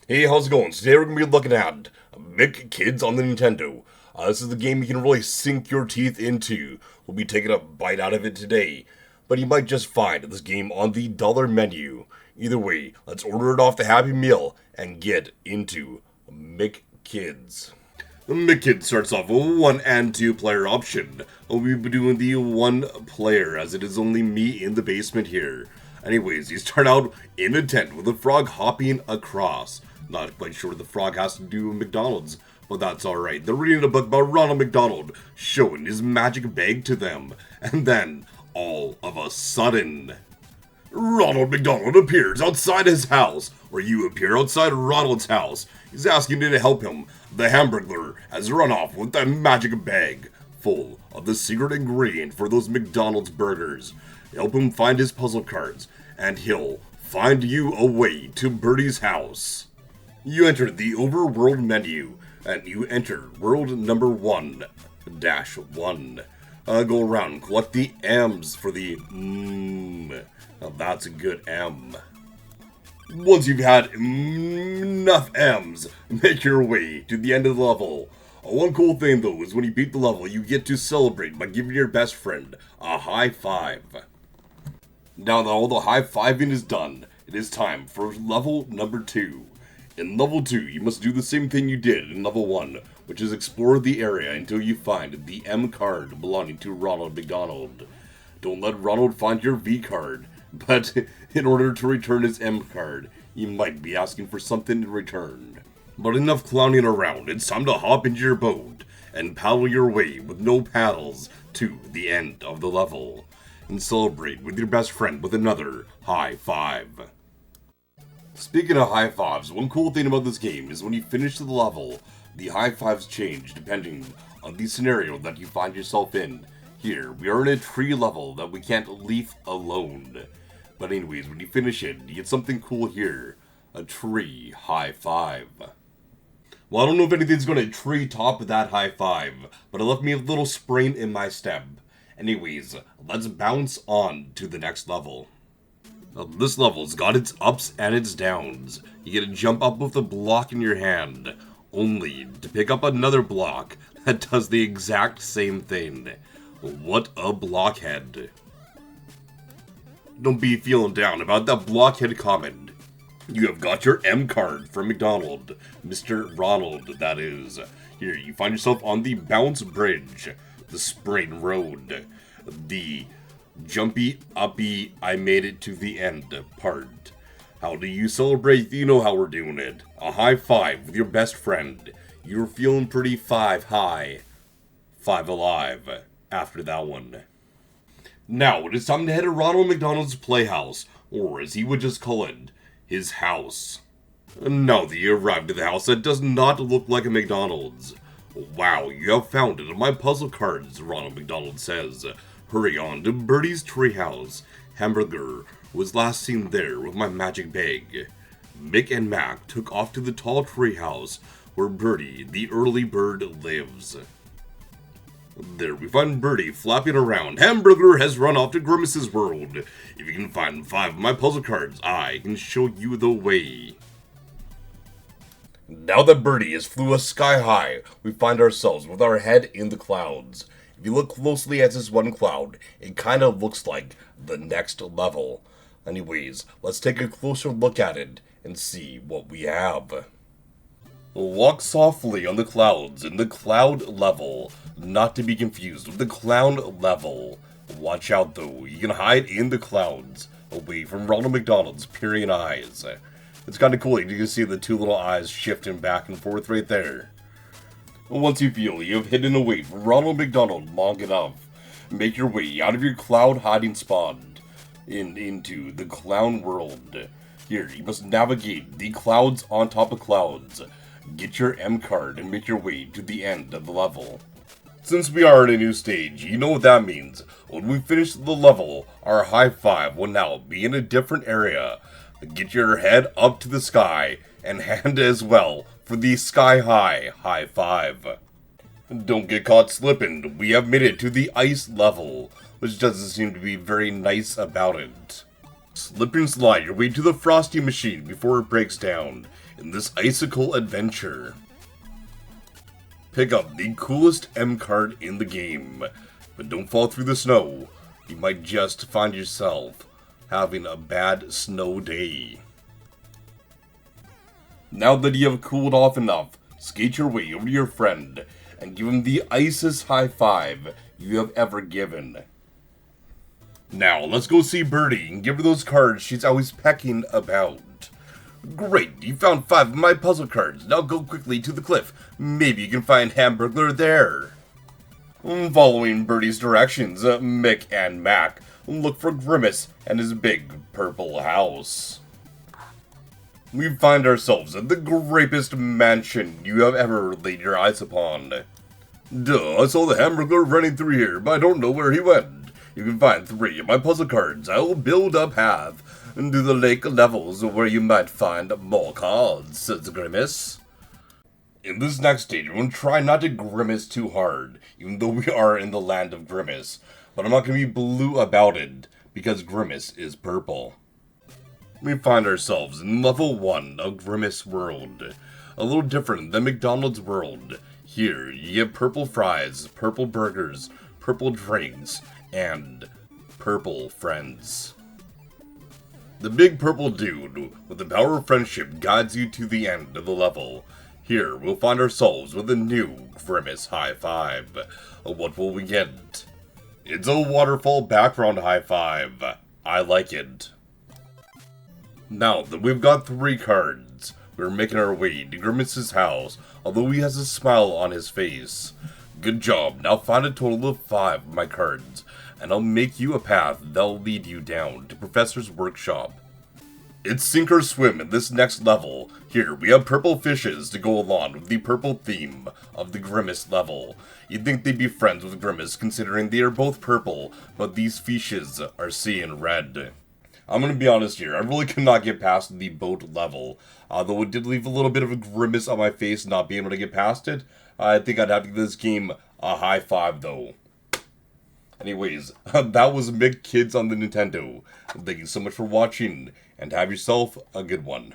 Hey, how's it going? Today we're going to be looking at McKids on the Nintendo. This is the game you can really sink your teeth into. We'll be taking a bite out of it today. But you might just find this game on the dollar menu. Either way, let's order it off the Happy Meal and get into McKids. McKids starts off with a 1 and 2 player option. We'll be doing the 1 player as it is only me in the basement here. Anyways, you start out in a tent with a frog hopping across. Not quite sure what the frog has to do with McDonald's, but that's alright. They're reading a book about Ronald McDonald, showing his magic bag to them. And then, all of a sudden, Ronald McDonald appears outside his house, or you appear outside Ronald's house. He's asking you to help him. The Hamburglar has run off with that magic bag full of the secret ingredient for those McDonald's burgers. Help him find his puzzle cards, and he'll find you a way to Birdie's house. You enter the overworld menu, and you enter world number 1-1. Go around, collect the M's for the Now that's a good M. Once you've had enough M's, make your way to the end of the level. One cool thing though is when you beat the level, you get to celebrate by giving your best friend a high five. Now that all the high-fiving is done, it is time for level number 2. In level 2, you must do the same thing you did in level 1, which is explore the area until you find the M card belonging to Ronald McDonald. Don't let Ronald find your V card, but in order to return his M card, you might be asking for something in return. But enough clowning around, it's time to hop into your boat and paddle your way with no paddles to the end of the level. And celebrate with your best friend with another high five. Speaking of high fives, one cool thing about this game is when you finish the level, the high fives change depending on the scenario that you find yourself in. Here, we are in a tree level that we can't leave alone. But anyways, when you finish it, you get something cool here. A tree high five. Well, I don't know if anything's going to tree top that high five, but it left me a little sprain in my step. Anyways, let's bounce on to the next level. This level's got its ups and its downs. You get to jump up with a block in your hand, only to pick up another block that does the exact same thing. What a blockhead. Don't be feeling down about that blockhead comment. You have got your M card from McDonald, Mr. Ronald, that is. Here, you find yourself on the Bounce Bridge. The Sprain Road, the jumpy uppy I made it to the end part. How do you celebrate? You know how we're doing it. A high five with your best friend. You're feeling pretty five high, five alive after that one. Now it is time to head to Ronald McDonald's Playhouse, or as he would just call it, his house. Now that you arrived at the house that does not look like a McDonald's. Wow, you have found it on my puzzle cards, Ronald McDonald says. Hurry on to Birdie's treehouse. Hamburger was last seen there with my magic bag. Mick and Mac took off to the tall treehouse where Birdie, the early bird, lives. There we find Birdie flapping around. Hamburger has run off to Grimace's world. If you can find 5 of my puzzle cards, I can show you the way. Now that Birdie has flew us sky high, we find ourselves with our head in the clouds. If you look closely at this one cloud, it kind of looks like the next level. Anyways, let's take a closer look at it and see what we have. Walk softly on the clouds in the cloud level, not to be confused with the clown level. Watch out though, you can hide in the clouds, away from Ronald McDonald's peering eyes. It's kind of cool, you can see the 2 little eyes shifting back and forth right there. Once you feel you have hidden away from Ronald McDonald long enough, make your way out of your cloud hiding spot into the clown world. Here, you must navigate the clouds on top of clouds, get your M card, and make your way to the end of the level. Since we are in a new stage, you know what that means. When we finish the level, our high five will now be in a different area. Get your head up to the sky, and hand as well for the sky high high five. Don't get caught slipping, we have made it to the ice level, which doesn't seem to be very nice about it. Slip and slide your way to the frosty machine before it breaks down. in this icicle adventure. Pick up the coolest M card in the game, but don't fall through the snow. You might just find yourself having a bad snow day. Now that you have cooled off enough, skate your way over to your friend and give him the icest high five you have ever given. Now, let's go see Birdie and give her those cards she's always pecking about. Great, you found 5 of my puzzle cards. Now go quickly to the cliff. Maybe you can find Hamburglar there. Following Birdie's directions, Mick and Mac look for Grimace and his big purple house. We find ourselves at the greatest mansion you have ever laid your eyes upon. Duh, I saw the Hamburglar running through here, but I don't know where he went. You can find 3 of my puzzle cards. I will build a path to the lake levels where you might find more cards, says Grimace. In this next stage, we'll try not to grimace too hard, even though we are in the land of Grimace. But I'm not going to be blue about it, because Grimace is purple. We find ourselves in level 1 of Grimace World. A little different than McDonald's World. Here, you get purple fries, purple burgers, purple drinks, and purple friends. The big purple dude with the power of friendship guides you to the end of the level. Here, we'll find ourselves with a new Grimace high five. What will we get? It's a waterfall background high five. I like it. Now that we've got 3 cards, we're making our way to Grimace's house, although he has a smile on his face. Good job, now find a total of 5 of my cards, and I'll make you a path that'll lead you down to Professor's workshop. It's sink or swim in this next level. Here, we have purple fishes to go along with the purple theme of the Grimace level. You'd think they'd be friends with Grimace considering they are both purple, but these fishes are seeing red. I'm gonna be honest here, I really could not get past the boat level. Though it did leave a little bit of a grimace on my face not being able to get past it. I think I'd have to give this game a high five though. Anyways, that was McKids on the Nintendo. Thank you so much for watching, and have yourself a good one.